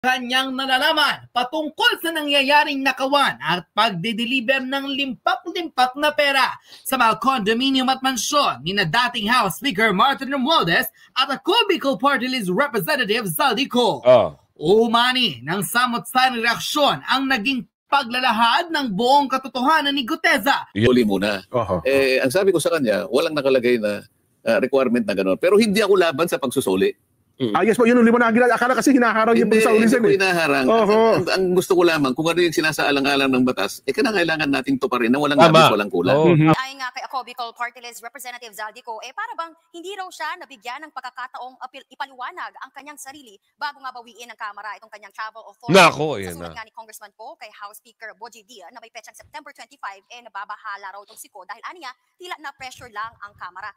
kanyang nalalaman patungkol sa nangyayaring nakawan at pagde-deliver ng limpak-limpak na pera sa mga condominium at mansyon ni na dating House Speaker Martin Romualdez at ako Bicol Party List Representative Zaldico. Umani ng samot-saring reaksyon ang naging paglalahad ng buong katotohanan ni Guteza. Huli muna. Ang sabi ko sa kanya, walang nakalagay na requirement na gano'n. Pero hindi ako laban sa pagsusuli. Yes po, yun ulit mo na ginagawa. Akala kasi hinaharang yung pagsauli. Hindi ko hinaharang. Ang gusto ko lamang, kung ano yung sinasaalang-alang ng batas, kailangan nating tuparin na walang labis, walang kulang. Ay nga kay ako, Bicol Party List Representative Zaldico, para bang hindi raw siya nabigyan ng pagkakataong ipaliwanag ang kanyang sarili bago nga bawiin ng Kamara itong kanyang travel authority. Sa sunod nga ni Congressman po kay House Speaker Bogie Dia na may petsang September 25, nababahala raw itong siko dahil aniya, tila na pressure lang ang Kamara.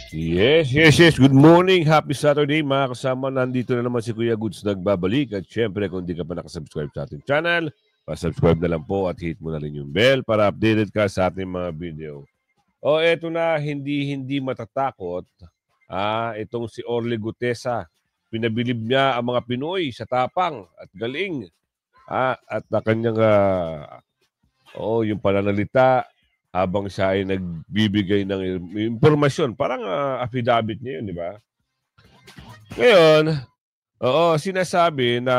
Yes. Good morning. Happy Saturday, mga kasama. Nandito na naman si Kuya Goods nagbabalik. At syempre, kung di ka pa nakasubscribe sa ating channel, pasubscribe na lang po at hit mo na rin yung bell para updated ka sa ating mga video. Eto na, hindi matatakot. Itong si Orly Guteza. Pinabilib niya ang mga Pinoy sa tapang at galing. At na kanyang, yung pananalita, habang siya ay nagbibigay ng impormasyon. Parang affidavit niya yun, di ba? Ngayon, sinasabi na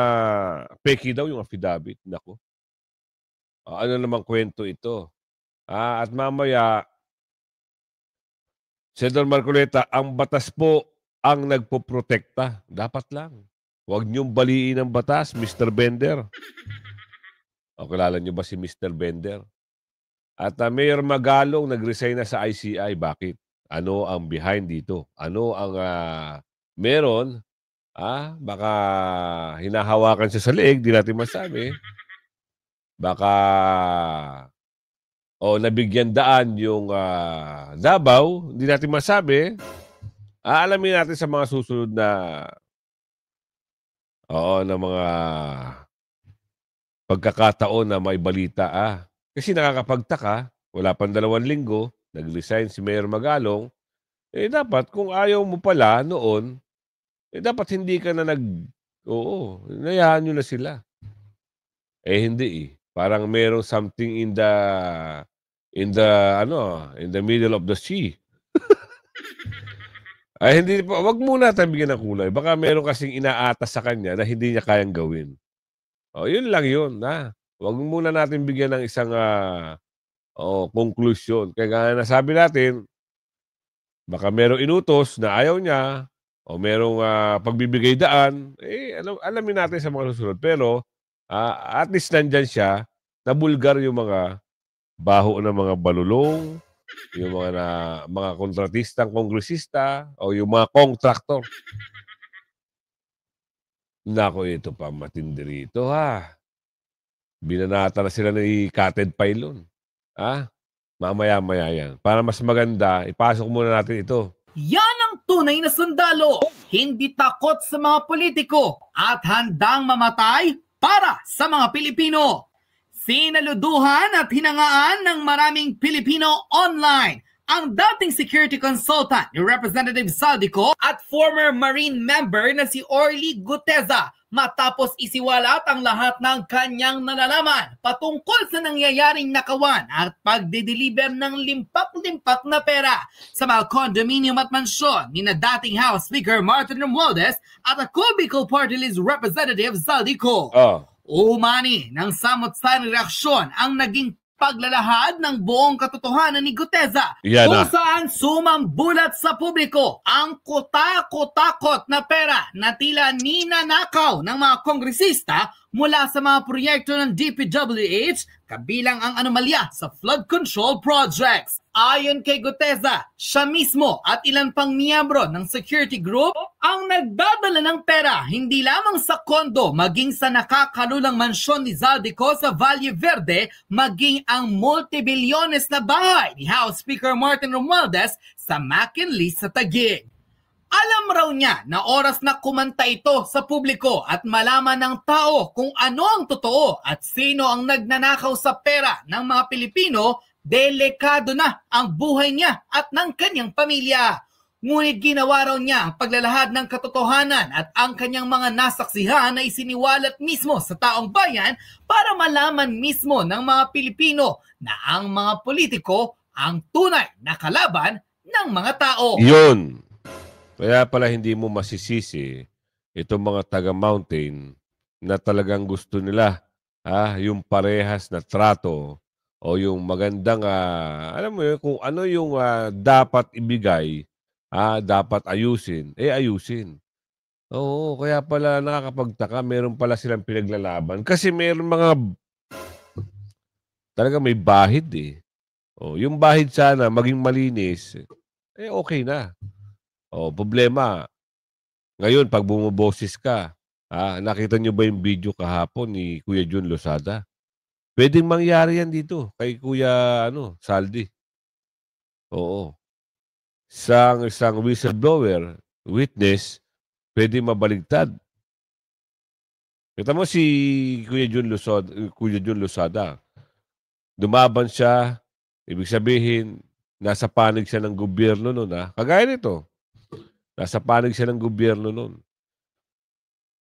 peki daw yung affidavit. Naku. Ano namang kwento ito? At mamaya, Senador Marcoleta, ang batas po ang nagpoprotekta. Dapat lang. Huwag niyong baliin ang batas, Mr. Bender. Kilala niyo ba si Mr. Bender? At Mayor Magalong nag-resign na sa ICI. Bakit? Ano ang behind dito? Ano ang meron? Baka hinahawakan siya sa leeg, di natin masabi. Baka nabigyan daan yung Davao, di natin masabi. Alamin natin sa mga susunod na na mga pagkakataon na may balita. Kasi nakakapagtaka, wala pang 2 linggo, nag-resign si Mayor Magalong, dapat kung ayaw mo pala noon, dapat hindi ka na hinayaan nyo na sila. Hindi Parang merong something in the middle of the sea. Hindi pa, wag muna tayo bigyan ng kulay. Baka meron kasing inaatas sa kanya na hindi niya kayang gawin. Yun lang yun, Huwag muna natin bigyan ng isang konklusyon. Kaya nasabi natin, baka merong inutos na ayaw niya o merong pagbibigay daan, alamin natin sa mga susunod. Pero at least nandyan siya, nabulgar yung mga baho ng mga balulong, yung mga kontratistang kongresista o yung mga kontraktor. Nako, ito pa matindi rito, Binanata na sila ni Kated Pailon. Mamaya-maya yan. Para mas maganda, ipasok muna natin ito. Yan ang tunay na sundalo. Hindi takot sa mga politiko at handang mamatay para sa mga Pilipino. Sinaluduhan at hinangaan ng maraming Pilipino online ang dating security consultant ni Representative Zaldico at former Marine member na si Orly Guteza matapos isiwalat ang lahat ng kanyang nalalaman patungkol sa nangyayaring nakawan at pagde-deliver ng limpak-limpak na pera sa mga condominium at mansyon ni na dating House Speaker Martin Romualdez at ako Bicol Party List Representative Zaldico. Umani ng samot-saring reaksyon ang naging paglalahad ng buong katotohanan ni Guteza kung saan sumambulat sa publiko ang kutakot na pera na tila ninanakaw ng mga kongresista mula sa mga proyekto ng DPWH kabilang ang anomalya sa flood control projects. Ayon kay Guteza, siya mismo at ilan pang miyembro ng security group ang nagdadala ng pera hindi lamang sa kondo maging sa nakakalulang mansyon ni Zaldico sa Valle Verde maging ang multibilyones na bahay ni House Speaker Martin Romualdez sa McKinley sa Taguig. Alam raw niya na oras na kumanta ito sa publiko at malaman ng tao kung ano ang totoo at sino ang nagnanakaw sa pera ng mga Pilipino, delikado na ang buhay niya at ng kanyang pamilya. Ngunit ginawa raw niya ang paglalahad ng katotohanan at ang kanyang mga nasaksihan na isiniwalat mismo sa taong bayan para malaman mismo ng mga Pilipino na ang mga politiko ang tunay na kalaban ng mga tao. Yun. Kaya pala hindi mo masisisi itong mga taga-mountain na talagang gusto nila yung parehas na trato o yung magandang, alam mo yun, kung ano yung dapat ibigay, dapat ayusin, ayusin. Oo, kaya pala nakakapagtaka, meron pala silang pinaglalaban. Kasi meron mga, talaga may bahid yung bahid sana, maging malinis, okay na. Problema, ngayon pag bumuboses ka, nakita nyo ba yung video kahapon ni Kuya Jun Losada? Pwedeng mangyari yan dito kay Kuya Saldi. Oo. Isang whistleblower, witness, pwede mabaligtad. Kita mo si Kuya Jun Losada. Dumaban siya, ibig sabihin, nasa panig siya ng gobyerno noon. Kagaya nito, nasa panig siya ng gobyerno noon.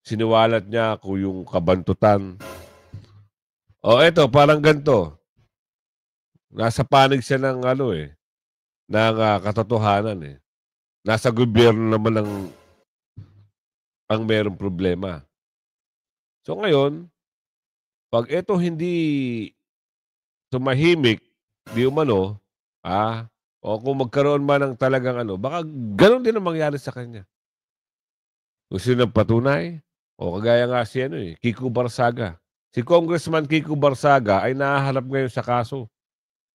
Siniwalat niya ako yung kabantutan. Eto, parang ganito. Nasa panig siya ng ng katotohanan Nasa gobyerno naman ang merong problema. So ngayon, pag ito hindi tumahimik, di umano, o kung magkaroon man ng talagang baka ganun din ang mangyari sa kanya. Gusto ng patunay, o kagaya nga si Kiko Barsaga. Si Congressman Kiko Barsaga ay nahahalap ngayon sa kaso.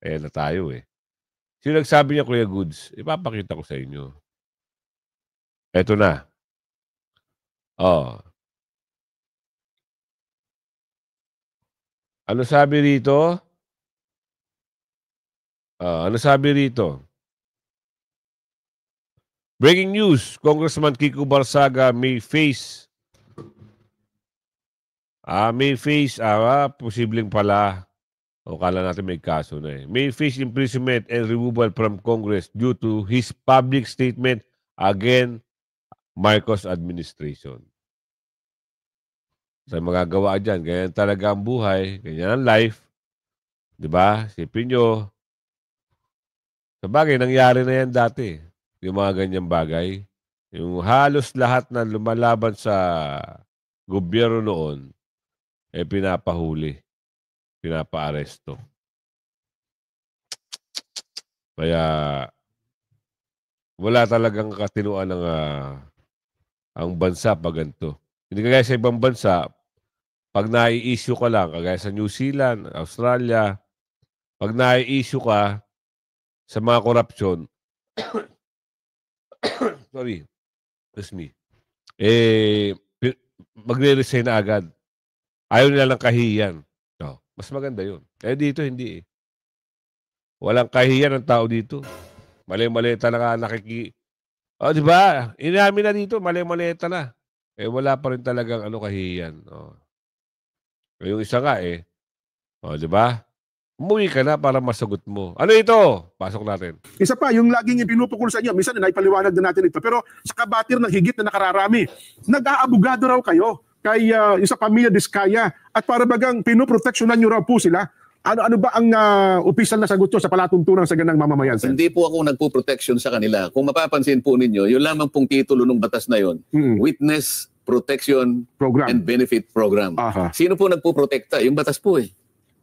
Na tayo Sino nagsabi niya, Kuya Goods? Ipapakita ko sa inyo. Eto na. Ano sabi rito? Ano sabi rito? Breaking news, Congressman Kiko Barsaga may face. Posibleng pala. Kala natin may kaso na May face imprisonment and removal from Congress due to his public statement against Marcos administration. Sa magagawa dyan, ganyan talaga ang buhay, ganyan ang life. Diba? Sipin nyo. Sa bagay, nangyari na yan dati. Yung mga ganyang bagay. Yung halos lahat na lumalaban sa gobyerno noon, pinapahuli. Pinapa-aresto. Kaya wala talagang katinuan ng ang bansa pag ganito. Hindi kagaya sa ibang bansa, pag nai-issue ka lang, kagaya sa New Zealand, Australia, pag nai-issue ka sa mga korupsyon, sorry, excuse me, magre-resign na agad. Ayaw nila lang kahiyan. Mas maganda yun. Dito, hindi Walang kahiyan ng tao dito. Mali-maleta na nga di ba? Inamin na dito, mali-maleta na. Wala pa rin talagang kahiyan. Yung isa nga di ba? Umuwi ka na para masagot mo. Ano ito? Pasok natin. Isa pa, yung laging ipinupukul sa inyo, minsan naipaliwanag na natin ito, pero sa kabatir ng higit na nakararami, nag-aabogado raw kayo kay yung sa pamilya Diskaya at para bagang pinoproteksyonan nyo raw po sila. Ano ba ang opisyal na sagot nyo sa palatuntunan sa ganang mamamayan, sir? Hindi po ako nagpo-protection sa kanila. Kung mapapansin po ninyo, yun lamang pong titulo ng batas na yun, Witness Protection Program and Benefit Program. Sino po nagpo-protekta? Yung batas po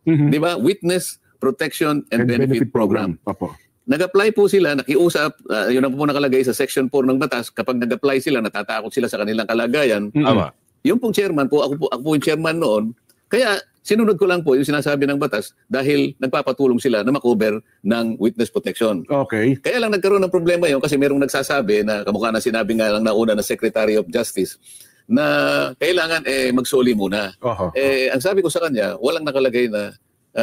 Di ba? Witness Protection and Benefit Program. Nag-apply po sila, nakiusap, yun ang po nakalagay sa Section 4 ng batas, kapag nag-apply sila, natatakot sila sa kanilang kalagayan. Yung pong chairman po, ako po yung chairman noon, kaya sinunod ko lang po yung sinasabi ng batas dahil nagpapatulong sila na makover ng witness protection. Okay. Kaya lang nagkaroon ng problema yun kasi merong nagsasabi na kamukha na sinabi nga lang nauna ng Secretary of Justice na kailangan magsoli muna. Ang sabi ko sa kanya, walang nakalagay na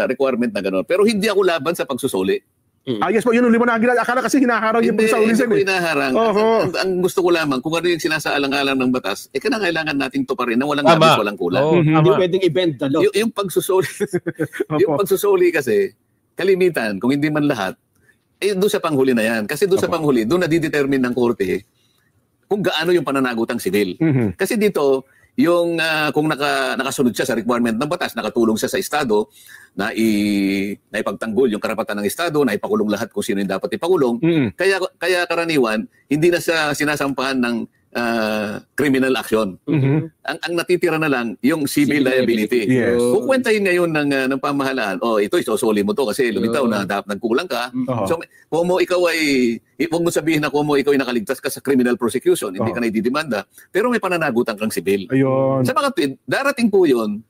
requirement na gano'n. Pero hindi ako laban sa pagsusoli. Yes po, yun ang liwanagin. Akala kasi hinaharang yung pagsauli. Hindi ko hinaharang. Ang gusto ko lamang, kung ano yung sinasaalang-alang ng batas, kailangan nating tuparin na walang labis, walang kulang. Hindi pwedeng i-bend the law. Yung pagsusoli kasi, kalimitan, kung hindi man lahat, doon sa panghuli na yan. Kasi doon sa panghuli, doon nadidetermine ng korte kung gaano yung pananagutang sibil. Kasi dito, yung kung nakasunod siya sa requirement ng batas, nakatulong siya sa Estado na ipagtanggol yung karapatan ng Estado, na ipakulong lahat kung sino yung dapat ipakulong. Kaya karaniwan, hindi na siya sinasampahan ng criminal action. Ang natitira na lang yung civil liability. Yes. Kukwentahin ngayon ng pamahalaan, ito isosoli mo to kasi lumitaw na nagkulang ka. So kung mo ikaw ay huwag mo sabihin na kung mo ikaw ay nakaligtas ka sa criminal prosecution, hindi ka na ididemanda, pero may pananagutan kang civil. Ayun. Sa mga tweet, darating po yun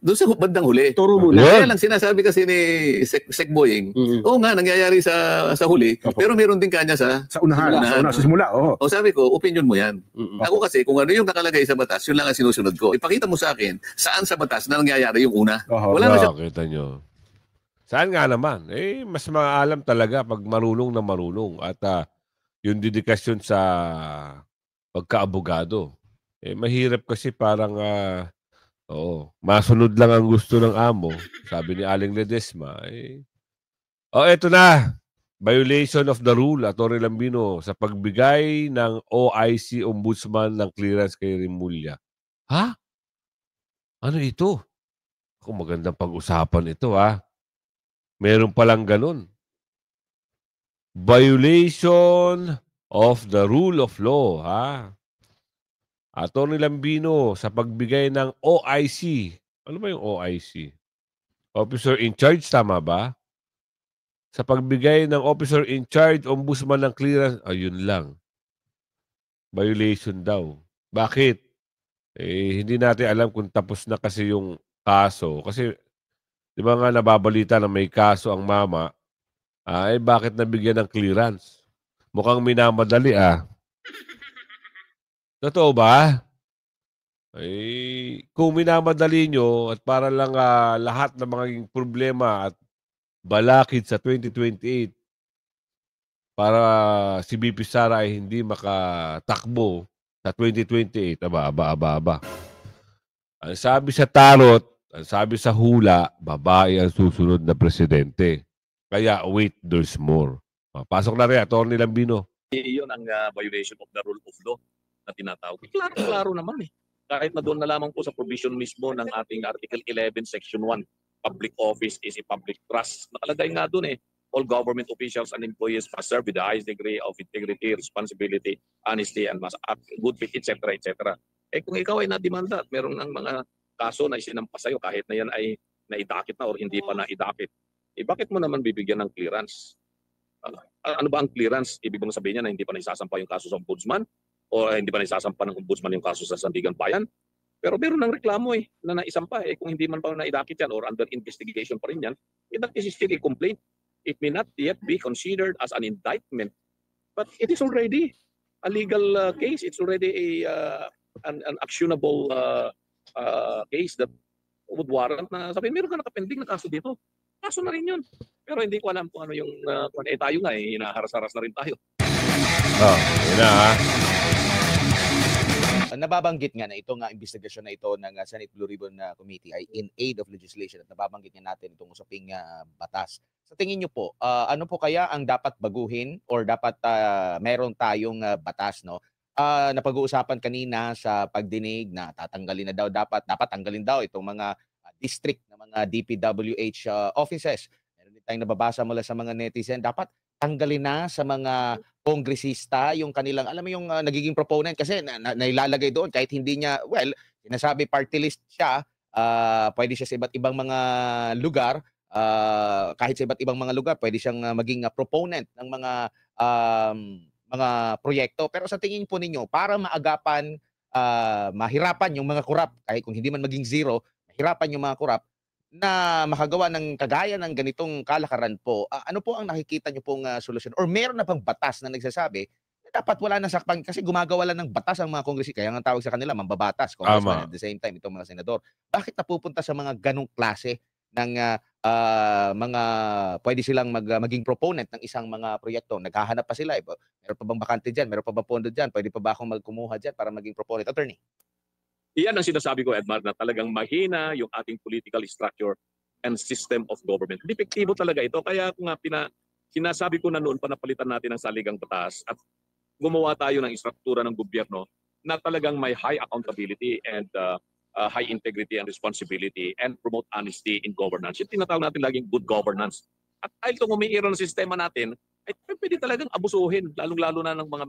doon sa bandang huli. Turo muna. Kaya lang sinasabi kasi ni Sec Boying, oo nga, nangyayari sa huli, pero meron din kanya sa unahan. Sa simula. O sabi ko, opinion mo yan. Ako kasi, kung ano yung nakalagay sa batas, yun lang ang sinusunod ko. Ipakita mo sa akin, saan sa batas na nangyayari yung una. Wala na siya. Kita nyo. Saan nga naman? Mas maalam talaga pag marunong na marunong. At yung dedikasyon sa pagkaabogado. Mahirap kasi parang... masunod lang ang gusto ng amo, sabi ni Aling Ledesma. Eto na. Violation of the rule, Atty. Lambino, sa pagbigay ng OIC Ombudsman ng clearance kay Remulla. Ha? Ano ito? Kung magandang pag-usapan ito, ha? Meron palang ganun. Violation of the rule of law, ha? Atty. Lambino, sa pagbigay ng OIC. Ano ba yung OIC? Officer in Charge, tama ba? Sa pagbigay ng Officer in Charge, Ombudsman ng clearance, ayun lang. Violation daw. Bakit? Hindi natin alam kung tapos na kasi yung kaso. Kasi, di ba nga nababalita na may kaso ang mama, bakit nabigyan ng clearance? Mukhang minamadali, Totoo ba? Kung minamadali nyo at para lang lahat ng mga problema at balakid sa 2028 para si BP Sara ay hindi makatakbo sa 2028, aba. Ang sabi sa tarot, ang sabi sa hula, babae ang susunod na presidente. Kaya wait, there's more. Pasok na rin, Atty. Lambino. Iyon ang violation of the rule of law na tinatawag. Klaro naman Kahit na doon na lamang po sa provision mismo ng ating Article 11, Section 1, public office is a public trust. Nakalagay nga doon all government officials and employees must serve with the highest degree of integrity, responsibility, honesty, and must act good faith, etc., etc. Kung ikaw ay nademanda at meron ng mga kaso na isinampas sa'yo kahit na yan ay naidakit na or hindi pa naidakit, bakit mo naman bibigyan ng clearance? Ano ba ang clearance? Ibig mong sabihin niya na hindi pa naisasampa yung kaso sa ombudsman? O hindi pa naisasampa ng ombudsman yung kaso sa Sandigan Bayan? Pero meron ng reklamo na naisampa. Kung hindi man pa naidakit yan or under investigation pa rin yan, that is still a complaint. It may not yet be considered as an indictment. But it is already a legal case. It's already an actionable case that would warrant na sabihin, meron ka nakapending na kaso dito. Kaso na rin yun. Pero hindi ko alam kung ano yung tayo nga hinaharas-haras na rin tayo. Yun na Nababanggit nga na ito nga investigasyon na ito ng Senate Blue Ribbon Committee ay in aid of legislation at nababanggit nga natin itong usaping batas. Sa tingin niyo po, ano po kaya ang dapat baguhin or dapat meron tayong batas napag-uusapan kanina sa pagdinig na tatanggalin na dapat tanggalin daw itong mga district na mga DPWH offices. Meron din tayong nababasa mula sa mga netizen, dapat tanggalin na sa mga kongresista yung kanilang, alam mo yung nagiging proponent kasi nailalagay doon kahit hindi niya, sinasabi party list siya, pwede siya sa iba't ibang mga lugar, kahit sa iba't ibang mga lugar, pwede siyang maging proponent ng mga proyekto. Pero sa tingin po ninyo, para maagapan, mahirapan yung mga korap, kahit kung hindi man maging zero, mahirapan yung mga korap, na makagawa ng kagaya ng ganitong kalakaran po, ano po ang nakikita nyo pong solusyon? Or meron na bang batas na nagsasabi na dapat wala na sakpang, kasi gumagawa lang ng batas ang mga kongresista, kaya ang tawag sa kanila, mambabatas, congressman, at the same time, itong mga senador. Bakit napupunta sa mga ganong klase ng mga pwede silang maging proponent ng isang mga proyekto? Naghahanap pa sila. Meron pa bang bakante dyan? Meron pa bang pondo dyan? Pwede pa ba akong magkumuha dyan para maging proponent? Attorney? Iyan ang sinasabi ko, Edmar, na talagang mahina yung ating political structure and system of government. Depektibo talaga ito. Kaya kung nga Sinasabi ko na noon pa napalitan natin ang saligang batas at gumawa tayo ng istruktura ng gobyerno na talagang may high accountability and high integrity and responsibility and promote honesty in governance. Yung tinatawag natin laging good governance. At dahil itong umiiro ng sistema natin, ay pwede talagang abusuhin, lalong-lalo na ng mga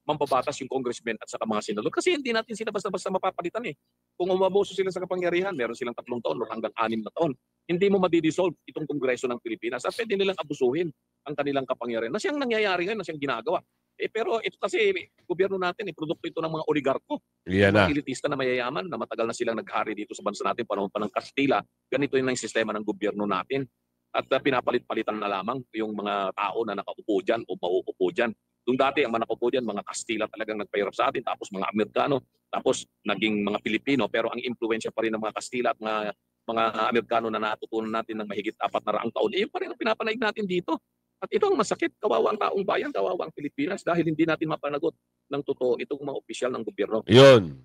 mambabatas yung congressmen at saka mga senador. Kasi hindi natin sila basta-basta mapapalitan eh. Kung umabuso sila sa kapangyarihan, meron silang 3 taon o hanggang 6 na taon. Hindi mo madidissolve itong Kongreso ng Pilipinas at pwede nilang abusuhin ang kanilang kapangyarihan. Na siyang nangyayari ngayon, na siyang ginagawa. Pero ito kasi, gobyerno natin, produkto ito ng mga oligarko. Mga elitista na mayayaman na matagal na silang naghari dito sa bansa natin, panahon pa ng Kastila. Ganito yun ang sistema ng gobyerno natin. At pinapalit-palitan na lamang yung mga tao na nakaupo dyan o mauupo dyan. Doon dati, ang mga nakaupo dyan, mga Kastila talagang nagpahirap sa atin, tapos mga Amerikano, tapos naging mga Pilipino, pero ang impluensya pa rin ng mga Kastila at mga Amerikano na natutunan natin ng mahigit 400 taon, yun pa rin ang pinapanaig natin dito. At ito ang masakit, kawawa ang taong bayan, kawawa ang Pilipinas dahil hindi natin mapanagot ng totoo itong mga opisyal ng gobyerno. Yun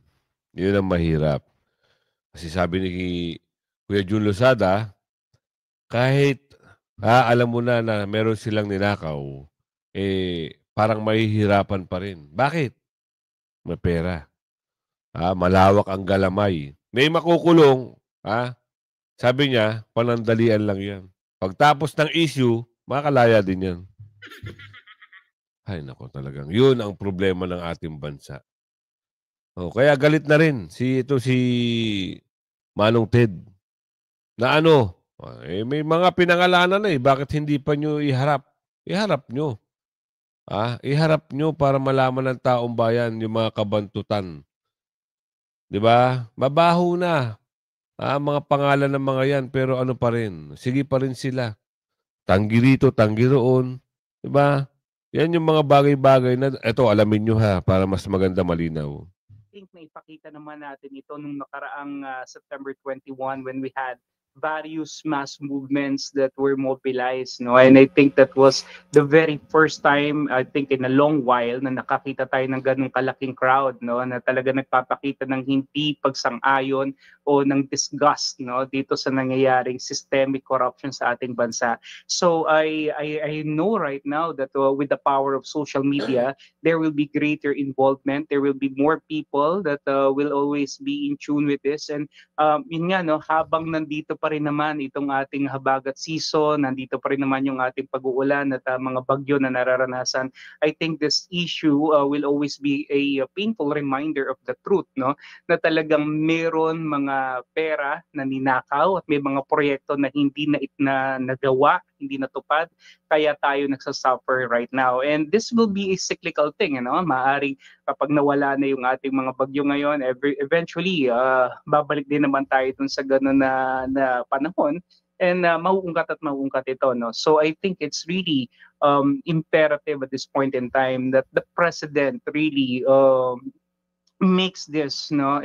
ang mahirap. Kasi sabi ni Kuya Jun Losada, kahit alam mo na meron silang ninakaw, parang mahihirapan pa rin. Bakit? May pera. Malawak ang galamay. May makukulong. Sabi niya, panandalian lang yan. Pagtapos ng issue, makakalaya din yan. Ay, nako talagang. Yun ang problema ng ating bansa. Kaya galit na rin si Manong Ted. Na may mga pinangalanan na bakit hindi pa nyo iharap? Iharap nyo. Iharap nyo para malaman ng taong bayan yung mga kabantutan. Diba? Mabaho na. Mga pangalan ng mga yan, pero ano pa rin? Sige pa rin sila. Tanggi rito, tanggi roon. Diba? Yan yung mga bagay-bagay na, eto, alamin nyo para mas maganda malinaw. I think may ipakita naman natin ito nung nakaraang September 21 when we had various mass movements that were mobilized, no? And I think that was the very first time, I think in a long while, na nakakita tayo ng ganung kalaking crowd, no? Na talaga nagpapakita ng hindi pagsang-ayon o ng disgust, no? Dito sa nangyayaring systemic corruption sa ating bansa. So I know right now that with the power of social media, there will be greater involvement. There will be more people that will always be in tune with this. And yun nga, no? Habang nandito pa rin naman itong ating habagat season, nandito pa rin naman yung ating pag-uulan at mga bagyo na nararanasan, I think this issue will always be a painful reminder of the truth, no? Na talagang meron mga pera na ninakaw at may mga proyekto na hindi na nagawa, hindi natupad, kaya tayo nagsasuffer right now. And this will be a cyclical thing, no? Maaring kapag nawala na yung ating mga bagyo ngayon, eventually babalik din naman tayo dun sa ganun na panahon, and mauungkat ito, no? So I think it's really imperative at this point in time that the president really makes this, no,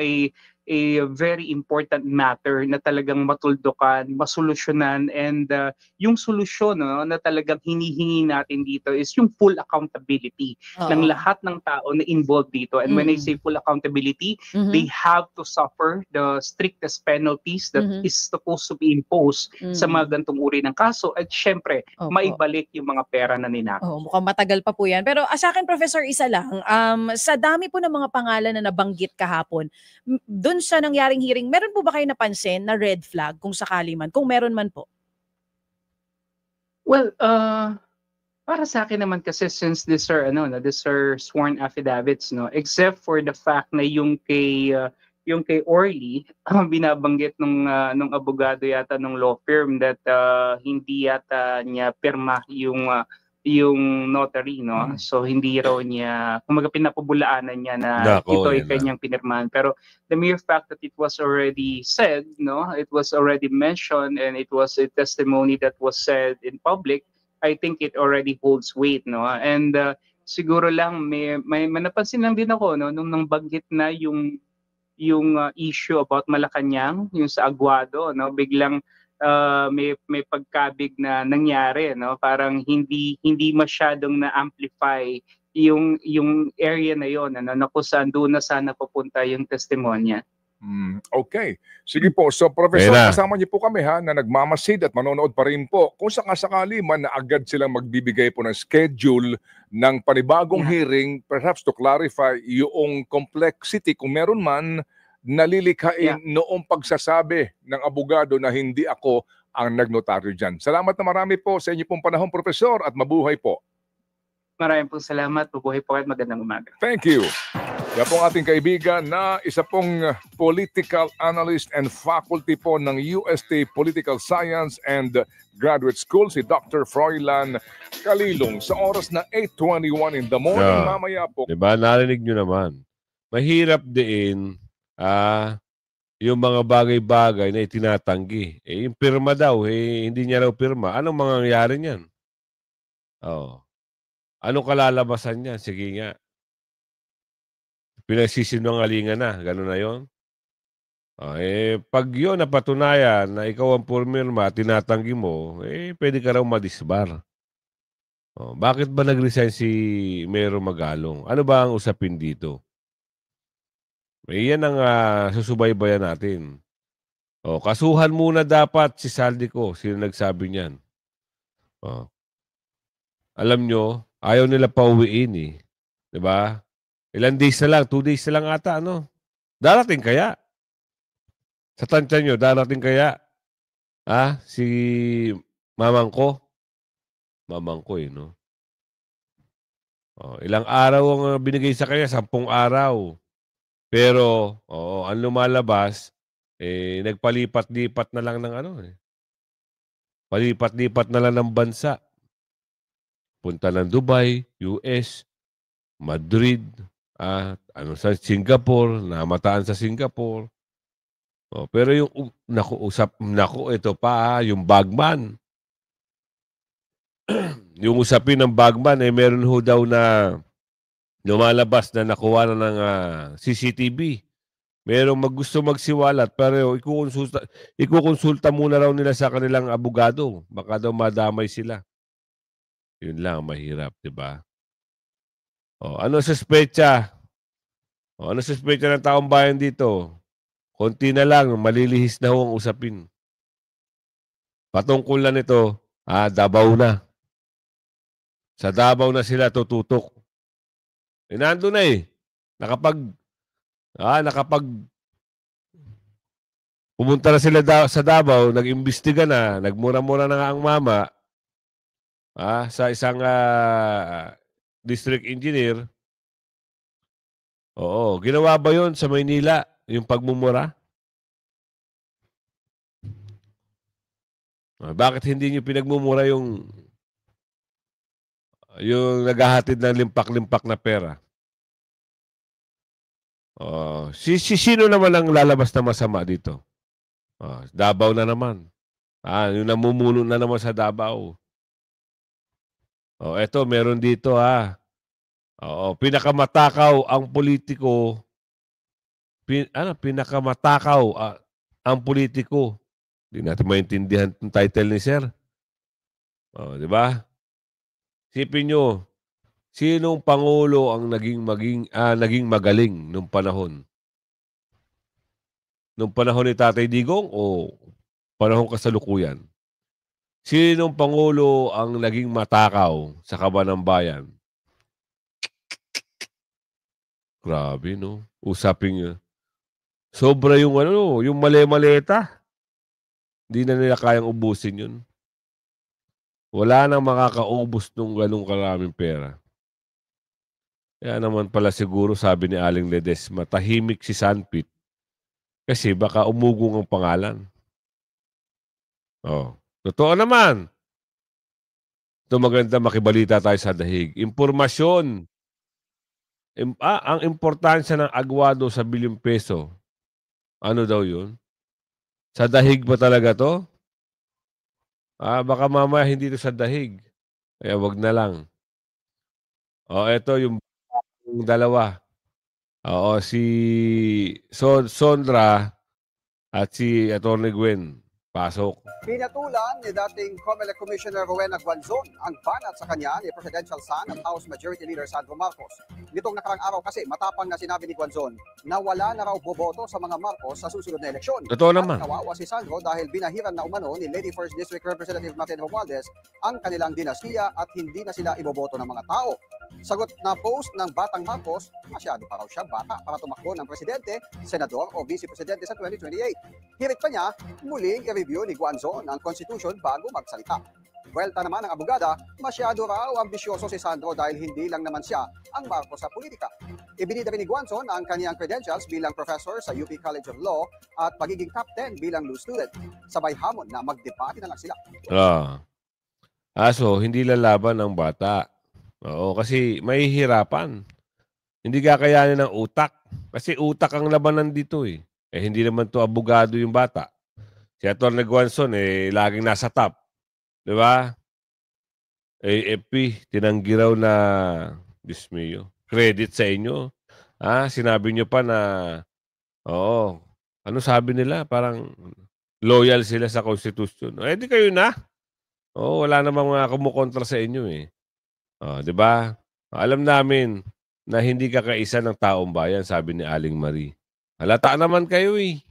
a very important matter na talagang matuldukan, masolusyonan, and yung solusyon, no, na talagang hinihingi natin dito is yung full accountability ng lahat ng tao na involved dito. And when I say full accountability, they have to suffer the strictest penalties that is supposed to be imposed sa mga gantong uri ng kaso, at syempre maibalik yung mga pera na ninakaw. Mukhang matagal pa po yan. Pero sa akin, Professor, isa lang, sa dami po ng mga pangalan na nabanggit kahapon, doon sa nangyaring hearing, meron po ba kayo napansin na red flag kung sakali man? Kung meron man po? Well, para sa akin naman kasi, since these are sworn affidavits, no, except for the fact na yung kay Orly, binabanggit nung abogado yata ng law firm that hindi yata niya pirma yung notary, no? So hindi raw niya, kumaga pinapabulaanan niya na ito ay kanyang pinirmahan. Pero the mere fact that it was already said, no, it was already mentioned, and it was a testimony that was said in public, I think it already holds weight, no? And siguro lang may napansin lang din ako, no, nung banggit na yung issue about Malacanang, yung sa Aguado, no, biglang may pagkabig na nangyari, no? Parang hindi masyadong na-amplify yung area na yon, ano, na kung saan doon na sana pupunta yung testimonya. Okay. Sige po. So, Professor, kasama niyo po kami na nagmamasid at manonood pa rin po. Kung sakasakali man na agad silang magbibigay po ng schedule ng panibagong hearing, perhaps to clarify yung complexity, kung meron man, nalilikhain noong pagsasabi ng abogado na hindi ako ang nagnotaryo dyan. Salamat na marami po sa inyo pong panahon, Professor, at mabuhay po. Maraming pong salamat. Mabuhay po at magandang umaga. Thank you. Kaya pong ating kaibigan na isa pong political analyst and faculty po ng UST Political Science and Graduate School, si Dr. Froilan Calilong. Sa oras na 8:21 in the morning, mamaya po. Diba, narinig nyo naman. Mahirap din yung mga bagay-bagay na itinatanggi. Yung pirma daw, hindi niya raw pirma. Anong mangyayari niyan? Anong kalalabasan niya? Sige nga. Pinagsisinungalingan na. Gano'n na yun. Pag yun napatunayan na ikaw ang pumirma, tinatanggi mo, pwede ka raw madisbar. Bakit ba nag-resign si Mayor Magalong? Ano ba ang usapin dito? Yan ang susubaybayan natin. Kasuhan muna dapat si Saldico. Sino nagsabi niyan? Alam nyo, ayaw nila pauwiin Diba? Ilan days na lang? 2 days na lang ata, Darating kaya? Sa tansya nyo, darating kaya? Si mamang ko? Mamang ko no? Ilang araw ang binigay sa kanya? 10 araw. Pero, ang lumalabas, nagpalipat-lipat na lang ng Palipat-lipat na lang ng bansa. Punta ng Dubai, US, Madrid, sa Singapore, namataan sa Singapore. Pero yung, ito pa, yung bagman. Yung usapin ng bagman, meron ho daw na lumalabas na nakuha na ng CCTV. Merong gusto magsiwalat, pero ikukonsulta muna raw nila sa kanilang abogado. Baka daw madamay sila. Yun lang, mahirap, diba? Ano suspecha? Ano suspecha ng taong bayan dito? Konti na lang, malilihis na ho ang usapin. Patungkol na nito, Davao na. Sa Davao na sila tututok. Nandun na nakapag pumunta na sila sa Davao, nag-imbestiga na, nagmura-mura na nga ang mama sa isang district engineer. Ginawa ba yun sa Maynila, yung pagmumura? Bakit hindi nyo pinagmumura yung naghahatid ng limpak-limpak na pera? Sino naman ang lalabas na masama dito? Davao na naman. Yung namumuno na naman sa Davao. Eto, meron dito pinakamatakaw ang politiko. Pinakamatakaw ang politiko. Hindi natin maintindihan yung title ni Sir. Di ba? Sipin nyo, sinong pangulo ang naging magaling nung panahon? Nung panahon ni Tatay Digong o panahon kasalukuyan? Sinong pangulo ang naging matakaw sa kaban ng bayan? Grabe, no? Usapin nyo. Sobra yung yung mali-maleta. Hindi na nila kayang ubusin yun. Wala nang makakaubos nung ganung karaming pera. Kaya naman pala siguro sabi ni Aling Ledesma, tahimik si Sanpit. Kasi baka umugong ang pangalan. Totoo naman. Ito maganda makibalita tayo sa dahig. Impormasyon. Ang importansya ng agwado sa bilyong peso. Ano daw yun? Sa dahig ba talaga to? Baka mamaya hindi ito sa dahig. Kaya wag na lang. Ito yung dalawa. Si Sondra at si Atty. Gwen. Pasok. Pinatulan ni dating COMELEC Commissioner Rowena Guanzon ang banat sa kanya ni Presidential son at House Majority Leader Sandro Marcos. Nitong nakarang araw kasi matapang na sinabi ni Guanzon na wala na raw boboto sa mga Marcos sa susunod na eleksyon. Totoo naman. At nawawa si Sandro dahil binahiran na umano ni Lady First District Representative Martin Romualdez ang kanilang dinastiya at hindi na sila iboboto ng mga tao. Sagot na post ng Batang Marcos, masyado pa raw siya bata para tumakbo ng presidente, senador o vice-presidente sa 2028. Hirit pa niya, muling i-review ni Guanzon ang Constitution bago magsalita. Buwelta naman ng abogada, masyado raw ambisyoso si Sandro dahil hindi lang naman siya ang Marcos sa politika. Ibinida rin ni Guanzon ang kaniyang credentials bilang professor sa UP College of Law at pagiging top 10 bilang law student. Sabay hamon na magdebate na lang sila. So, hindi lalaban ng bata. Oo, kasi may hirapan. Hindi kakayanin ng utak. Kasi utak ang labanan dito eh. Hindi naman to abogado yung bata. Si Atty. Guanzon laging nasa top. Di ba? AFP, tinanggi raw na dismayo. Credit sa inyo. Sinabi nyo pa na ano sabi nila? Parang loyal sila sa Constitution. Di kayo na. Wala namang mga kumukontra sa inyo eh. Di ba? Alam namin na hindi kakaisa ng taong bayan, sabi ni Aling Marie. Halata naman kayo eh.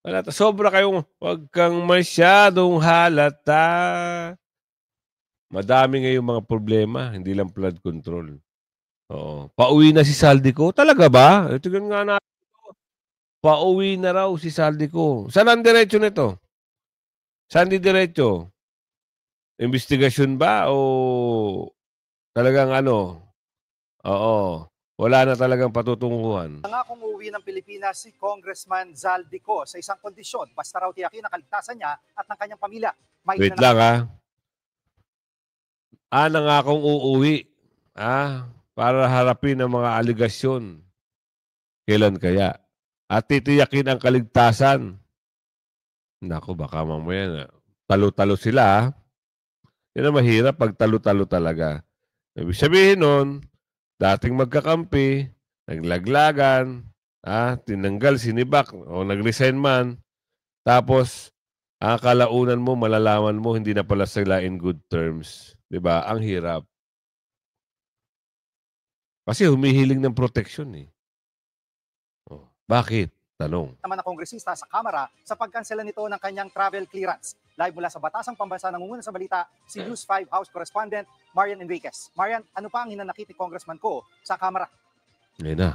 Halata. Sobra kayong wag kang masyadong halata. Madami ngayong mga problema, hindi lang flood control. Pauwi na si Saldico? Talaga ba? Tingnan nga natin. Pauwi na raw si Saldico. Saan ang diretso nito? Saan di diretso? Investigasyon ba o talagang wala na talagang patutunguhan? Nangakong uuwi ng Pilipinas si Congressman Zaldico sa isang kondisyon. Basta raw tiyakin ang kaligtasan niya at ng kanyang pamilya. Wait lang nangakong uuwi. Para harapin ang mga aligasyon. Kailan kaya? At titiyakin ang kaligtasan. Naku, baka mamaya talo-talo sila. Yan ang mahirap pag talo-talo talaga. Ibig sabihin nun, dating magkakampi, naglaglagan, tinanggal, sinibak, o nag-resign man, tapos, ang kalaunan mo, malalaman mo, hindi na pala sila in good terms. Diba? Ang hirap. Kasi humihiling ng protection eh. Bakit? Tanong. Naman ang kongresista sa Kamara sa pagkansela nito ng kanyang travel clearance. Live mula sa Batasang Pambansa, nangunguna sa balita si News 5 House Correspondent Marian Enriquez. Marian, ano pa ang hinanakit ni Congressman Ko sa Kamara? Ngayon na.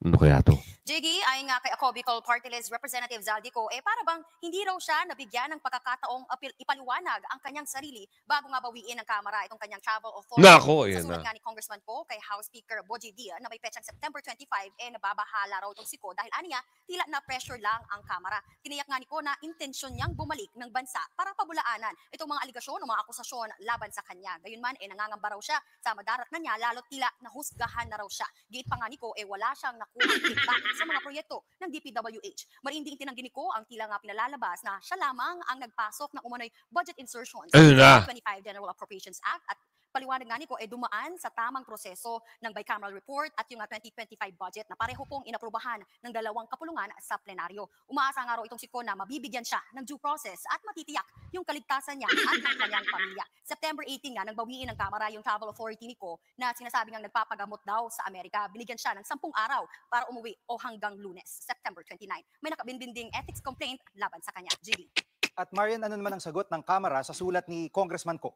Ano kaya to? Jiggy, ay nga kay Ako Bicol Party List Representative Zaldico, para bang hindi raw siya nabigyan ng pagkakataong ipaliwanag ang kanyang sarili bago nga bawiin ng Kamara itong kanyang travel authority. Nako, yan Sa sulat nga ni Congressman Po kay House Speaker Boji Dia na may petsang September 25, nababahala raw itong si Ko dahil aniya, tila na pressure lang ang Kamara. Tiniyak nga ni Ko na intensyon niyang bumalik ng bansa para pabulaanan itong mga aligasyon o mga akusasyon laban sa kanya. Gayunman, nangangamba raw siya sa madarat na niya lalo't tila nahusgahan na raw siya. Giit pa nga ni Ko, wala siyang nakuha kickback sa mga proyekto ng DPWH. Marinding tinanggi ni Ko ang tila nga pinalalabas na siya lamang ang nagpasok ng umano'y budget insertions sa 2025 General Appropriations Act at paliwanag nga ni Ko dumaan sa tamang proseso ng bicameral report at yung 2025 budget na pareho pong inaprubahan ng dalawang kapulungan sa plenaryo. Umaasa nga raw itong si Ko na mabibigyan siya ng due process at matitiyak yung kaligtasan niya at ng kanyang pamilya. September 18 nga, nang bawiin ng Kamara yung travel authority ni Ko na sinasabi ngang nagpapagamot daw sa Amerika. Binigyan siya ng 10 araw para umuwi o hanggang Lunes, September 29. May nakabinbinding ethics complaint laban sa kanya. Jiggy. At Marian, ano naman ang sagot ng Kamara sa sulat ni Congressman Ko?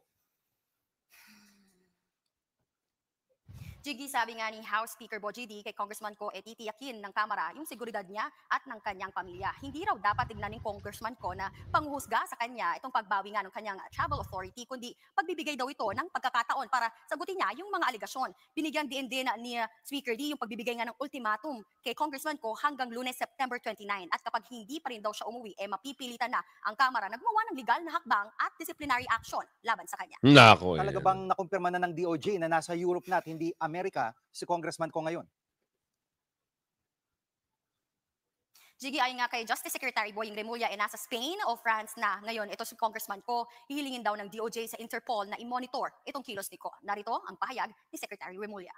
Jiggy, sabi nga ni House Speaker Boji D kay Congressman Ko, titiyakin ng Kamara yung seguridad niya at ng kanyang pamilya. Hindi raw dapat tignan ng Congressman Ko na panghuhusga sa kanya itong pagbawi nga ng kanyang travel authority, kundi pagbibigay daw ito ng pagkakataon para sagutin niya yung mga aligasyon. Binigyan din ni Speaker D yung pagbibigay nga ng ultimatum kay Congressman Ko hanggang Lunes, September 29. At kapag hindi pa rin daw siya umuwi, mapipilitan na ang Kamara na gumawa ng legal na hakbang at disciplinary action laban sa kanya. Nako, talaga bang nakumpirma na ng DOJ na nasa Europe na at hindi Amerika si Congressman Ko ngayon? Jiggy, ay nga kay Justice Secretary Boying Remulla, nasa Spain o France na ngayon. Ito si Congressman Ko, hihilingin daw ng DOJ sa Interpol na i-monitor itong kilos ni Ko. Narito ang pahayag ni Secretary Remulla.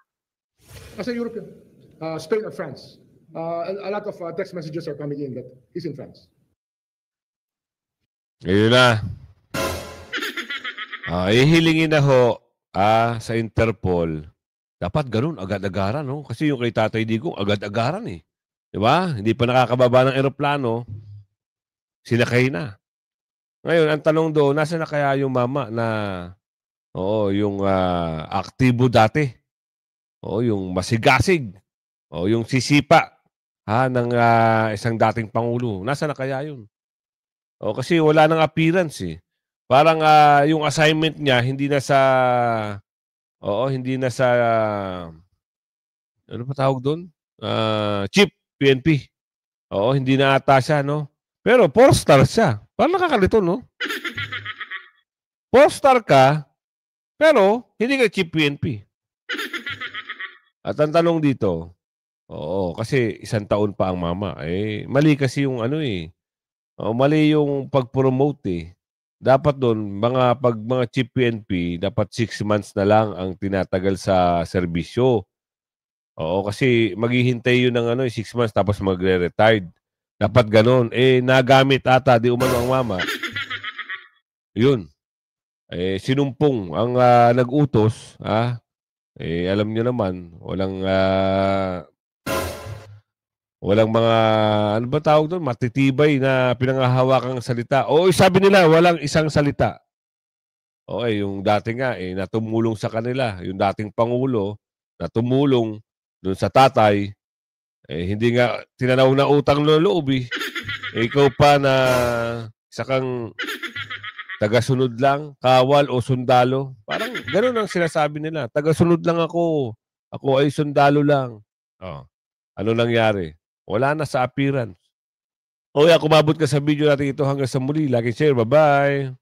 As a European, Spain or France, a lot of text messages are coming in that he's in France. Ayun na. Ihilingin na ho sa Interpol. Dapat ganun, agad-agaran, no? Kasi yung kay Tatay Digong, agad-agaran eh. Diba? Hindi pa nakakababa ng eroplano, sinakay na. Ngayon, ang tanong doon, nasa na kaya yung mama na, yung aktibo dati? Yung masigasig. Yung sisipa ng isang dating Pangulo. Nasa na kaya yun? Kasi wala nang appearance eh. Parang yung assignment niya, hindi na sa ano pa tawag doon? Chief PNP. Hindi na ata siya, no? Pero 4-star siya. Parang nakakalito, no? 4-star ka, pero hindi ka Chief PNP. At ang tanong dito, kasi 1 taon pa ang mama. Mali kasi yung mali yung pag-promote eh. Dapat doon, pag mga Chief PNP, dapat 6 months na lang ang tinatagal sa serbisyo. Kasi maghihintay yun ng 6 months tapos magre-retired. Dapat ganon. Nagamit ata, di umano ang mama. Yun. Sinumpong ang nag-utos. Alam nyo naman, walang mga, ano ba tawag doon? Matitibay na pinangahawakang salita. Sabi nila, walang isang salita. Yung dati nga, na tumulong sa kanila. Yung dating Pangulo, na tumulong doon sa tatay, hindi nga tinanaw na utang loob eh. Ikaw pa na isa kang tagasunod lang, kawal o sundalo. Parang ganun ang sinasabi nila. Tagasunod lang ako. Ako ay sundalo lang. Ano nangyari? Wala na sa appearance. Kumabot ka sa video natin ito hanggang sa muli. Like and share. Bye-bye.